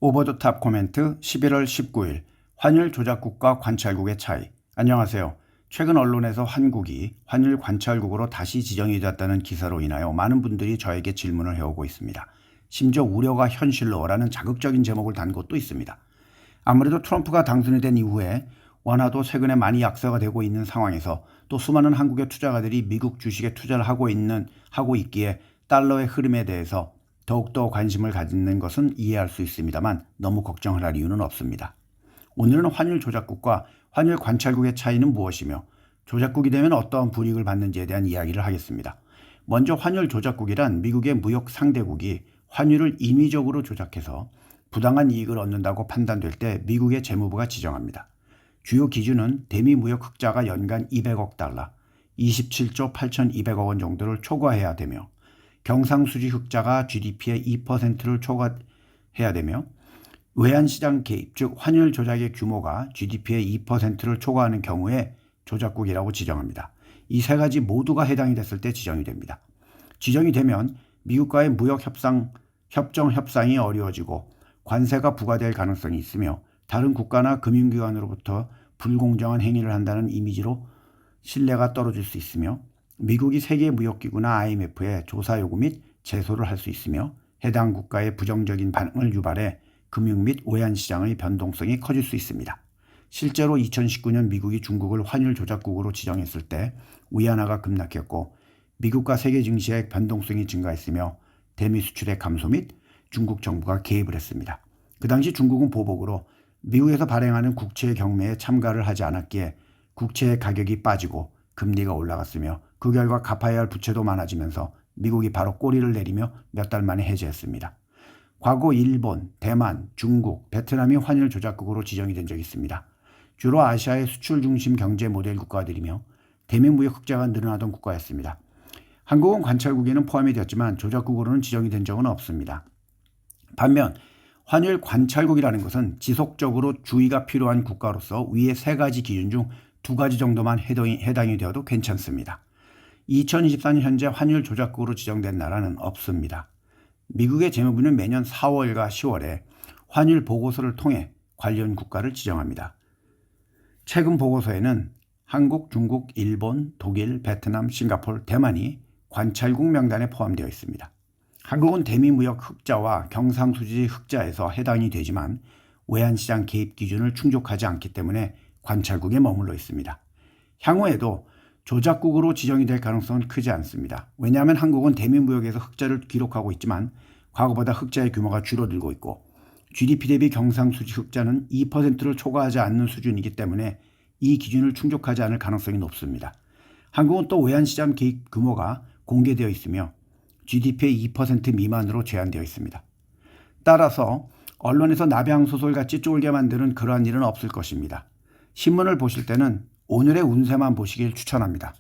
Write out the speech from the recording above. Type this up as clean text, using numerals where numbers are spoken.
오버 더 탑 코멘트 11월 19일 환율 조작국과 관찰국의 차이. 안녕하세요. 최근 언론에서 한국이 환율 관찰국으로 다시 지정이 되었다는 기사로 인하여 많은 분들이 저에게 질문을 해오고 있습니다. 심지어 우려가 현실로라는 자극적인 제목을 단 곳도 있습니다. 아무래도 트럼프가 당선이 된 이후에 원화도 최근에 많이 약세가 되고 있는 상황에서 또 수많은 한국의 투자가들이 미국 주식에 투자를 하고 있기에 달러의 흐름에 대해서 더욱더 관심을 갖는 것은 이해할 수 있습니다만 너무 걱정을 할 이유는 없습니다. 오늘은 환율 조작국과 환율 관찰국의 차이는 무엇이며 조작국이 되면 어떠한 불이익을 받는지에 대한 이야기를 하겠습니다. 먼저 환율 조작국이란 미국의 무역 상대국이 환율을 인위적으로 조작해서 부당한 이익을 얻는다고 판단될 때 미국의 재무부가 지정합니다. 주요 기준은 대미 무역 흑자가 연간 200억 달러, 27조 8,200억 원 정도를 초과해야 되며 경상수지 흑자가 GDP의 2%를 초과해야 되며 외환시장 개입, 즉 환율 조작의 규모가 GDP의 2%를 초과하는 경우에 조작국이라고 지정합니다. 이 세 가지 모두가 해당이 됐을 때 지정이 됩니다. 지정이 되면 미국과의 무역 협상이 어려워지고 관세가 부과될 가능성이 있으며 다른 국가나 금융기관으로부터 불공정한 행위를 한다는 이미지로 신뢰가 떨어질 수 있으며 미국이 세계무역기구나 IMF에 조사 요구 및 제소를 할 수 있으며 해당 국가의 부정적인 반응을 유발해 금융 및 외환시장의 변동성이 커질 수 있습니다. 실제로 2019년 미국이 중국을 환율 조작국으로 지정했을 때 위안화가 급락했고 미국과 세계 증시의 변동성이 증가했으며 대미 수출의 감소 및 중국 정부가 개입을 했습니다. 그 당시 중국은 보복으로 미국에서 발행하는 국채 경매에 참가를 하지 않았기에 국채의 가격이 빠지고 금리가 올라갔으며 그 결과 갚아야 할 부채도 많아지면서 미국이 바로 꼬리를 내리며 몇 달 만에 해제했습니다. 과거 일본, 대만, 중국, 베트남이 환율 조작국으로 지정이 된 적이 있습니다. 주로 아시아의 수출 중심 경제 모델 국가들이며 대미 무역 흑자가 늘어나던 국가였습니다. 한국은 관찰국에는 포함이 되었지만 조작국으로는 지정이 된 적은 없습니다. 반면 환율 관찰국이라는 것은 지속적으로 주의가 필요한 국가로서 위의 세 가지 기준 중 두 가지 정도만 해당이 되어도 괜찮습니다. 2024년 현재 환율 조작국으로 지정된 나라는 없습니다. 미국의 재무부는 매년 4월과 10월에 환율 보고서를 통해 관련 국가를 지정합니다. 최근 보고서에는 한국, 중국, 일본, 독일, 베트남, 싱가포르, 대만이 관찰국 명단에 포함되어 있습니다. 한국은 대미무역 흑자와 경상수지 흑자에서 해당이 되지만 외환시장 개입 기준을 충족하지 않기 때문에 관찰국에 머물러 있습니다. 향후에도 조작국으로 지정이 될 가능성은 크지 않습니다. 왜냐하면 한국은 대미무역에서 흑자를 기록하고 있지만 과거보다 흑자의 규모가 줄어들고 있고 GDP 대비 경상수지 흑자는 2%를 초과하지 않는 수준이기 때문에 이 기준을 충족하지 않을 가능성이 높습니다. 한국은 또 외환시장 개입 규모가 공개되어 있으며 GDP의 2% 미만으로 제한되어 있습니다. 따라서 언론에서 나비항소설같이 쫄게 만드는 그러한 일은 없을 것입니다. 신문을 보실 때는 오늘의 운세만 보시길 추천합니다.